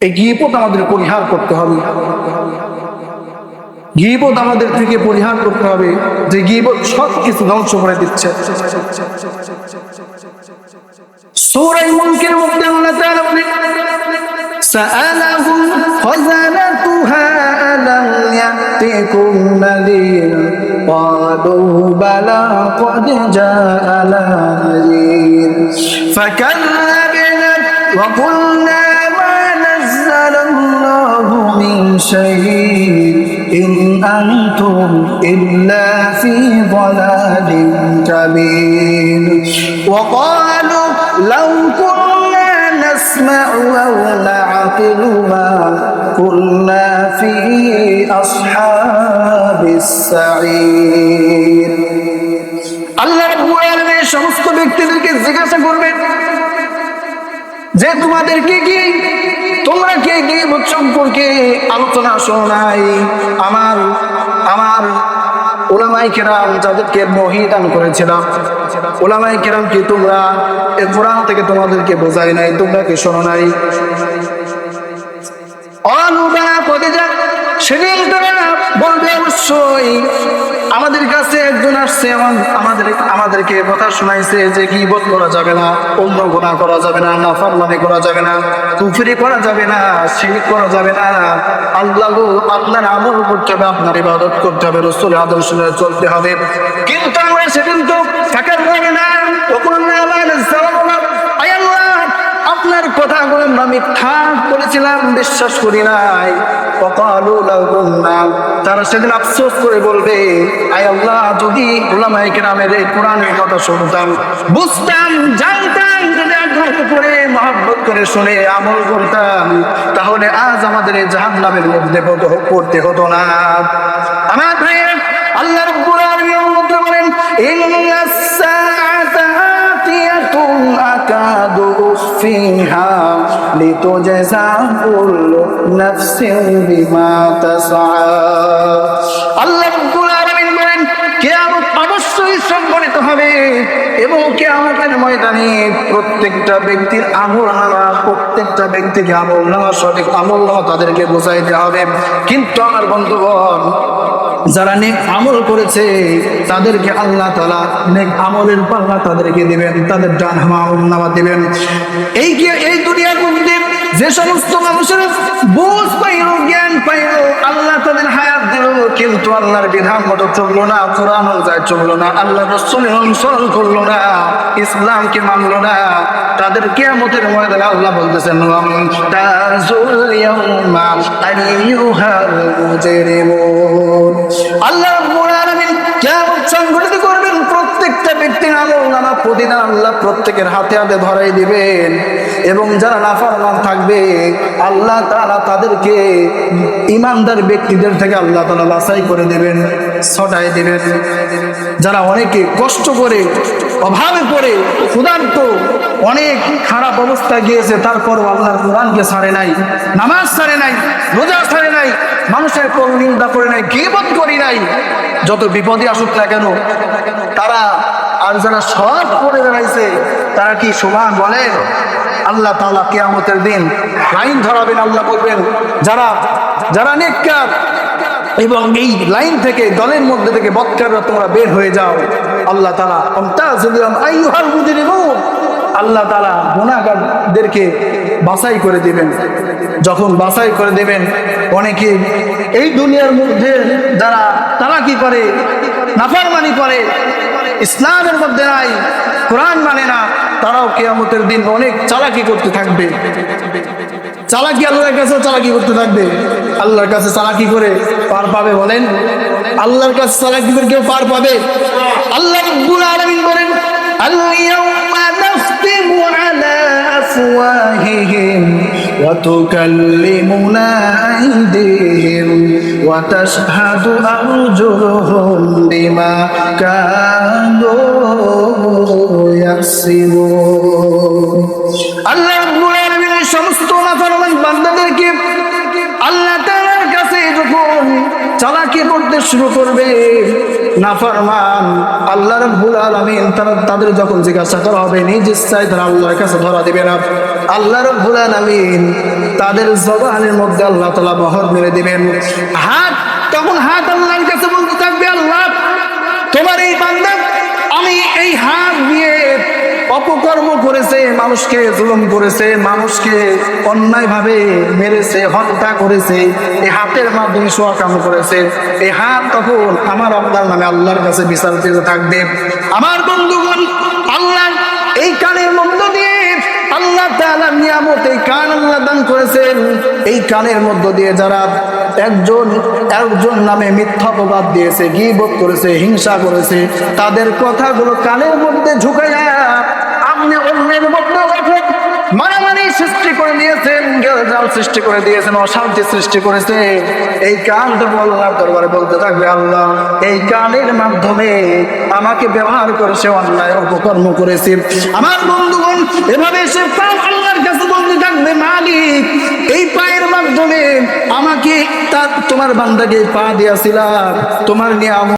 এই গীবত আমাদের পরিহার করতে হবে। গীবত আমাদের থেকে পরিহার করতে হবে, যে গীবত সব কিছু ধ্বংস করে দিচ্ছে। সূরা মুলকের মধ্যে আল্লাহ তাআলা বলেন, সাআলাহুম খাযানাতুহা আলাম ইয়াতিকুম নাযীর ক্বালু বালা ক্বাদ জাআনা নাযীর ফাকাল্লাবনা ওয়া কুলনা মা নাযালাল্লাহু মিন শাইইন ইন আনতুম ইল্লা ফী দালালিন কাবীর ওয়া ক্বালু লাউ কুন্না নাসমা'ু আও না'কিলু মা কুন্না ফী আসহাবিস সাঈর। আল্লাহ রাব্বুল আলামিন সমস্ত ব্যক্তিদেরকে জিজ্ঞাসা করবেন যে তোমাদেরকে কি, তোমরা কে গীবত সম্পর্কে আলোচনা শোনো নাই? আমার উলামায়ে কেরাম যাদেরকে ওহী দান করেছিলাম, উলামায়ে কেরাম কি তোমরা এই কোরআন থেকে তোমাদেরকে বোঝাই নাই? তোমরা কি শোনো নাই? অনুবাদ করে যা সেদিন তোমরা বলবে অবশ্যই আমাদের কাছে একজন আসছে, আমাদেরকে কথা শোনাইছে যে গীবত করা যাবে না, অন্য গুনাহ করা যাবে না, নাফরমানি করা যাবে না, কুফরি করা যাবে না, শিরক করা যাবে না। আল্লাহ গো, আপনার আমল করতে হবে, আপনার ইবাদত করতে হবে, রাসূলের আদর্শ অনুযায়ী চলতে হবে। কিন্তু আমরা সেদিন তো থাকার পারি না। আপনার কথাগুলো আমরা মিথ্যা বলেছিলাম, বিশ্বাস করি নাই। তারা সেদিন আফসোস করে বলবে, আয় আল্লাহ, যদি উলামায়ে কেরামের এই কোরআনের কথা শুনতাম, বুঝতাম, জানতাম, যদি আগ্রহ করে মহব্বত করে শুনে আমল করতাম, তাহলে আজ আমাদের এই জাহান্নামের মধ্যে পড়তে হতো না। আমার ভাই, আল্লাহ রাব্বুল আলামিন বলেন, ইন্নাস সাআতা আতিয়াতুন আকাদু উখফিহা লিতুজজা কুল্লু নাফসিন বিমা তাসআ। আল্লাহ রাব্বুল আলামিন বলেন, কিয়ামত অবশ্যই সংঘটিত হবে এবং কিয়ামতের ময়দানে প্রত্যেকটা ব্যক্তির আমলনামা, প্রত্যেকটা ব্যক্তিকে আমলনামা, সঠিক আমলনামা তাদেরকে বোঝাই দেওয়া হবে। কিন্তু আমার বন্ধুগণ, যারা নেক আমল করেছে তাদেরকে আল্লাহ তাআলা নেক আমলের পাল্লা তাদেরকে দিবেন, তাদের ডান আমলনামা দিবেন। এই দুনিয়ার মধ্যে যে সমস্ত মানুষের বুঝ পাইল, জ্ঞান পাইল, আল্লাহ তাদের হায়াত দিল, কিন্তু আল্লাহর বিধান মতো চললো না, কোরআন অনুযায়ী চললো না, আল্লাহ রাসূলের অনুসরণ করলো না, ইসলামকে মানলো না, তাদের কিয়ামতের ময়দানে আল্লাহ বলতেছেন, তাজুল ইয়াউমা আইয়ুহাল মুজরিমুন। আল্লাহ রাব্বুল আলামিন কিয়ামত সংঘটিত করবেন, প্রত্যেকটা ব্যক্তির আমলনামা প্রতিদিন আল্লাহ প্রত্যেকের হাতে হাতে ধরাই দিবেন এবং যারা নাফরমান থাকবে আল্লাহ তাআলা তাদেরকে ঈমানদার ব্যক্তিদের থেকে আল্লাহ তাআলা বাছাই করে দিবেন, ছটাই দিবেন। যারা অনেকে কষ্ট করে, অভাবে পড়ে, ক্ষুধার্ত, অনেক খারাপ অবস্থা গিয়েছে, তারপরও আল্লাহর কোরআনকে ছাড়ে নাই, নামাজ ছাড়ে নাই, রোজা ছাড়ে নাই, মানুষের নিন্দা করে নাই, গীবত করি নাই, যত বিপদই আসুক না কেন তারা, আর যারা সব করে বেড়াইছে তারা কি সমান বলে? আল্লাহ তাআলা কিয়ামতের দিন লাইন ধরাবেন, আল্লাহ বলবেন যারা নেককার এবং এই লাইন থেকে, দলের মধ্যে থেকে বদকাররা তোমরা বের হয়ে যাও। আল্লাহ তাআলা আইয়ুহাল মুজরিমুন, আল্লাহ তাআলা গুনাহগারদেরকে বাছাই করে দিবেন। যখন বাছাই করে দিবেন, অনেকে এই দুনিয়ার মধ্যে যারা তালাকি করে, নাফরমানি করে, ইসলামের মধ্যে নাই, কোরআন মানে না, তারাও কিয়ামতের দিন অনেক চালাকি করতে থাকবে। চালাকি আল্লাহর কাছে চালাকি করতে থাকবে। আল্লাহর কাছে চালাকি করে পার পাবে বলেন? আল্লাহর কাছে চালাকি করে কেউ পার পাবে? আল্লাহ রাব্বুল আলামিন বলেন, আল-ইয়াউমা নাখতিমু আলা আফওয়াহিহিম ওয়া তুকাল্লিমুনা আইদিহিম ওয়া তাশহাদু আরজুলুহুম বিমা কানু ইয়াকসিবুন। আল্লাহ রাব্বুল আলামিন সমস্ত নাফরমান বান্দাদেরকে আল্লাহ তাআলার কাছে যখন চালাকি করতে শুরু করবে, নাফরমান আল্লাহ রাব্বুল আলামিন তাদের যখন জিজ্ঞাসা করা হবে, নিজ ইচ্ছায় তারা আল্লাহর কাছে ধরা দিবে না। আল্লাহ রাব্বুল আলামিন তাদের জবানের মধ্যে আল্লাহ তাআলা মোহর মেরে দিবেন। হাত তখন হাত আল্লাহর কাছে বলতে থাকবে, আল্লাহ তোমার এই বান্দা আমি এই হাত দিয়ে অপকর্ম করেছে, মানুষকে জুলুম করেছে, মানুষকে অন্যায়ভাবে মেরেছে, হত্যা করেছে, এই হাতের মাধ্যমে সোয়াকাম করেছে। এই হাত তখন আমার আল্লাহর নামে আল্লাহর কাছে বিচার দিতে থাকবে। আমার বন্ধুগণ, আল্লাহ এই কানের মধ্য দিয়ে আল্লাহ তাআলা নিয়ামত, এই কান আল্লাহ দান করেছেন। এই কানের মধ্য দিয়ে যারা একজন নামে মিথ্যা অপবাদ দিয়েছে, গীবত করেছে, হিংসা করেছে, তাদের কথাগুলো কানের মধ্যে ঢুকাইয়া আপনি অন্যের মধ্যে মারামারি সৃষ্টি করে দিয়েছেন, গেলজাল সৃষ্টি করে দিয়েছেন, অশান্তি সৃষ্টি করেছে। এই কান তো আল্লাহর দরবারে বলতে থাকবে, আল্লাহ এই কানের মাধ্যমে আমাকে ব্যবহার করে সে অন্যায় অপকর্ম করেছে। আমার বন্ধুগণ, এভাবে সে কান আল্লাহর কাছে বলতে থাকবে, মালিক এই পায়ের মাধ্যমে আমাকে তোমার বান্দাকে পা দিয়েছিলাম, তোমার নিয়ামত